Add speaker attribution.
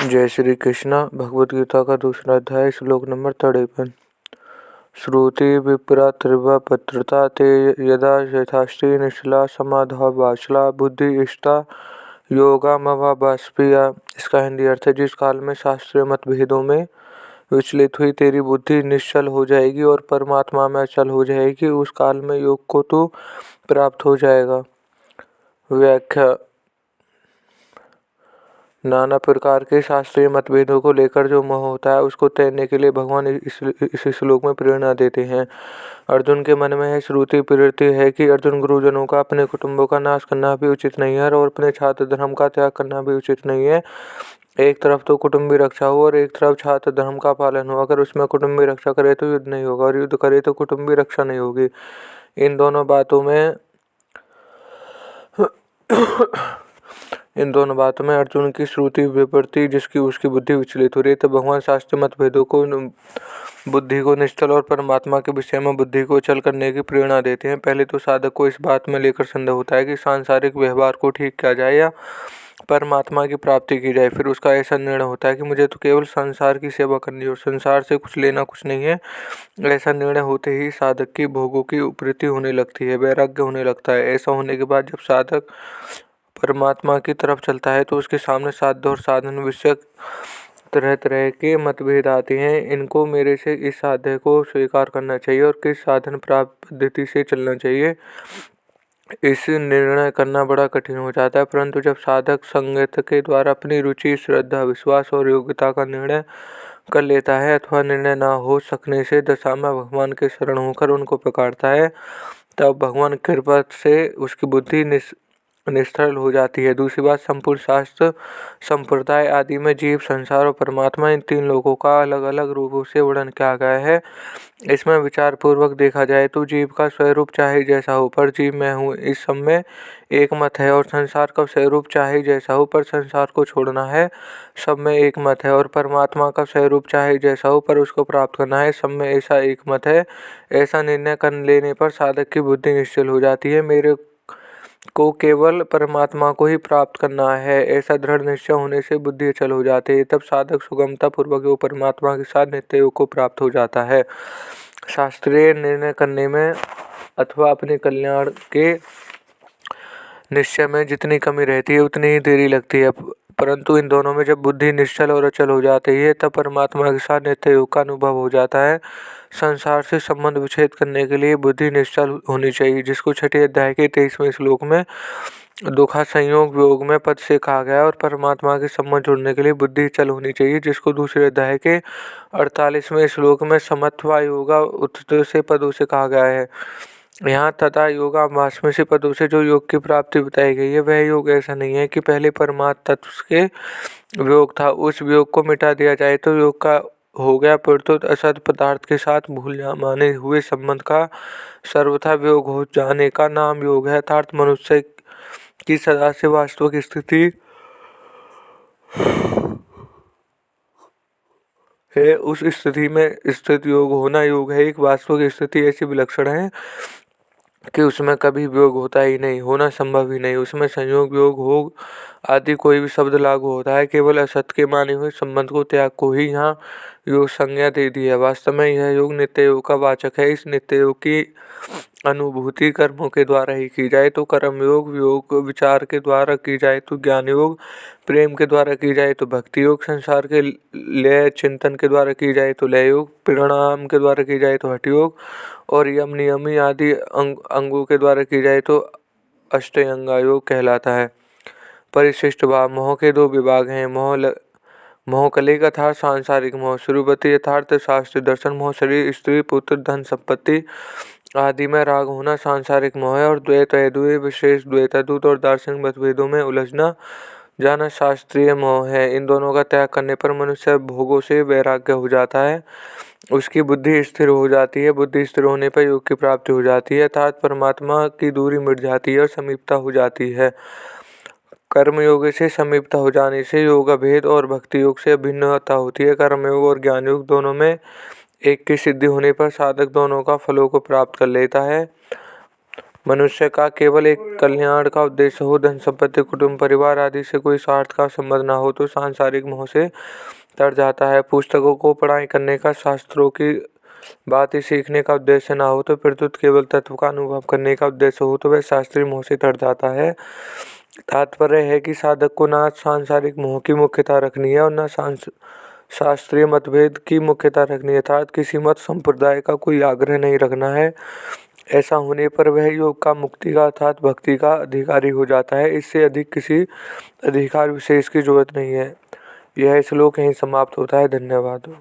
Speaker 1: जय श्री कृष्ण। भगवद गीता का दूसरा अध्याय, श्लोक नंबर 53। श्रुति विप्रा त्रिवा पत्रता ते यदा यथास्ति निश्चला समाधा वाचला बुद्धि इष्टा योगा मवा बाष्पिया। इसका हिंदी अर्थ है, जिस काल में शास्त्रीय मतभेदों में विचलित हुई तेरी बुद्धि निश्चल हो जाएगी और परमात्मा में अचल हो जाएगी, उस काल में योग को तू प्राप्त हो जाएगा। व्याख्या। नाना प्रकार के शास्त्रीय मतभेदों को लेकर जो मोह होता है, उसको तैरने के लिए भगवान इस श्लोक में प्रेरणा देते हैं। अर्जुन के मन में है श्रुति प्रवृत्ति है कि अर्जुन, गुरुजनों का अपने कुटुंबों का नाश करना भी उचित नहीं है और अपने छात्र धर्म का त्याग करना भी उचित नहीं है। एक तरफ तो कुटुंबी रक्षा हो और एक तरफ छात्र धर्म का पालन हो। अगर उसमें कुटुंबी रक्षा करे तो युद्ध नहीं होगा और युद्ध करे तो कुटुंबी रक्षा नहीं होगी। इन दोनों बातों में अर्जुन की श्रुति विपरीत, जिसकी उसकी बुद्धि विचलित हो रही है। तो भगवान शास्त्रीय मतभेदों को बुद्धि को निश्चल और परमात्मा के विषय में बुद्धि को चल करने की प्रेरणा देते हैं। पहले तो साधक को इस बात में लेकर संदेह होता है कि सांसारिक व्यवहार को ठीक किया जाए या परमात्मा की प्राप्ति की जाए। फिर उसका ऐसा निर्णय होता है कि मुझे तो केवल संसार की सेवा करनी है और संसार से कुछ लेना कुछ नहीं है। ऐसा निर्णय होते ही साधक की भोगों की उपरति होने लगती है, वैराग्य होने लगता है। ऐसा होने के बाद जब साधक परमात्मा की तरफ चलता है तो उसके सामने साध्य और साधन विषयक तरह तरह के मतभेद आते हैं। इनको मेरे से इस साध्य को स्वीकार करना चाहिए और किस साधन प्राप्त पद्धति से चलना चाहिए, इस निर्णय करना बड़ा कठिन हो जाता है। परंतु जब साधक संगत के द्वारा अपनी रुचि, श्रद्धा, विश्वास और योग्यता का निर्णय कर लेता है अथवा निर्णय ना हो सकने से दशा में भगवान के शरण होकर उनको पुकारता है, तब भगवान कृपा से उसकी बुद्धि निश्चल हो जाती है। दूसरी बात, संपूर्ण शास्त्र संप्रदाय आदि में जीव, संसार और परमात्मा, इन तीन लोगों का अलग अलग रूपों से वर्णन किया गया है। इसमें विचार पूर्वक देखा जाए तो जीव का स्वरूप चाहे जैसा हो पर जीव मैं हूँ, इस सब में एक मत है। और संसार का स्वरूप चाहे जैसा हो पर संसार को छोड़ना है, सब में एक मत है। और परमात्मा का स्वरूप चाहे जैसा हो पर उसको प्राप्त करना है, सब में ऐसा एक मत है। ऐसा निर्णय कर लेने पर साधक की बुद्धि निश्चल हो जाती है। मेरे को केवल परमात्मा को ही प्राप्त करना है, ऐसा दृढ़ निश्चय होने से बुद्धि अचल हो जाती है। तब साधक सुगमता पूर्वक वो परमात्मा के साथ नित्य योग को प्राप्त हो जाता है। शास्त्रीय निर्णय करने में अथवा अपने कल्याण के निश्चय में जितनी कमी रहती है उतनी ही देरी लगती है, परंतु इन दोनों में जब बुद्धि निश्चल और अचल हो जाती है तब परमात्मा के साथ नित्य योग का अनुभव हो जाता है। संसार से संबंध विच्छेद करने के लिए बुद्धि निश्चल होनी चाहिए, जिसको छठे अध्याय के 23वें श्लोक में दुखा संयोग योग में पद से कहा गया है। और परमात्मा के संबंध जोड़ने के लिए बुद्धि चल होनी चाहिए, जिसको दूसरे अध्याय के 48वें श्लोक में समत्वा योगा उत्थ से पदों से कहा गया है। यहाँ तथा योगा वाष्मसी पदों से जो योग की प्राप्ति बताई गई है, वह योग ऐसा नहीं है कि पहले परमात्म तत्व के वियोग था, उस वियोग को मिटा दिया जाए तो योग का हो गया, परंतु असत पदार्थ के साथ भूल माने हुए संबंध का सर्वथा वियोग हो जाने का नाम योग है। अर्थात मनुष्य की सदा से वास्तविक स्थिति है, उस स्थिति में स्थित योग होना योग है। एक वास्तविक स्थिति ऐसी विलक्षण है कि उसमें कभी वियोग होता ही नहीं, होना संभव ही नहीं। उसमें संयोग, योग, भोग आदि कोई भी शब्द लागू होता है, केवल असत के माने हुए संबंध को त्याग को ही यहाँ योग संज्ञा दे दी है। वास्तव में यह योग नित्य योग का वाचक है। इस नित्य योग की अनुभूति कर्मों के द्वारा ही की जाए तो कर्म योग, योग विचार के द्वारा की जाए तो ज्ञान योग, प्रेम के द्वारा की जाए तो भक्ति योग, संसार के लय चिंतन के द्वारा की जाए तो लय योग, प्रणाम के द्वारा की जाए तो हठ योग और यम नियमी आदि अंगों के द्वारा की जाए तो अष्टांग योग कहलाता है। परिशिष्ट भाव। मोह के दो विभाग हैं। मोह कलेग अर्थात सांसारिक मोह, शुरुपति यथार्थ शास्त्र दर्शन मोह, शरीर, स्त्री, पुत्र, धन, संपत्ति आदि में राग होना सांसारिक मोह है। और द्वैत, अद्वैत, विशेष द्वैत, अद्वैत और दार्शनिक मतभेदों में उलझना जाना शास्त्रीय मोह है। इन दोनों का त्याग करने पर मनुष्य भोगों से वैराग्य हो जाता है, उसकी बुद्धि स्थिर हो जाती है। बुद्धि स्थिर होने पर योग की प्राप्ति हो जाती है, अर्थात परमात्मा की दूरी मिट जाती है और समीपता हो जाती है। कर्म योग से समीपता हो जाने से योग भेद और भक्ति योग से भिन्नता होती है। कर्म योग और ज्ञान योग दोनों में एक की सिद्धि होने पर साधक दोनों का फलों को प्राप्त कर लेता है। मनुष्य का केवल एक कल्याण का उद्देश्य हो, धन संपत्ति कुटुंब परिवार आदि से कोई स्वार्थ का संबंध न हो तो सांसारिक मोह से तर जाता है। पुस्तकों को पढ़ाई करने का, शास्त्रों की बात ही सीखने का उद्देश्य न हो तो प्रत्युत केवल तत्व का अनुभव करने का उद्देश्य हो तो वह शास्त्रीय मोह से तर जाता है। तात्पर्य है कि साधक को ना सांसारिक मोह की मुख्यता रखनी है और न शास्त्रीय मतभेद की मुख्यता रखनी है, अर्थात किसी मत संप्रदाय का कोई आग्रह नहीं रखना है। ऐसा होने पर वह योग का, मुक्ति का अर्थात भक्ति का अधिकारी हो जाता है। इससे अधिक किसी अधिकार विशेष की जरूरत नहीं है। यह श्लोक यहीं समाप्त होता है। धन्यवाद।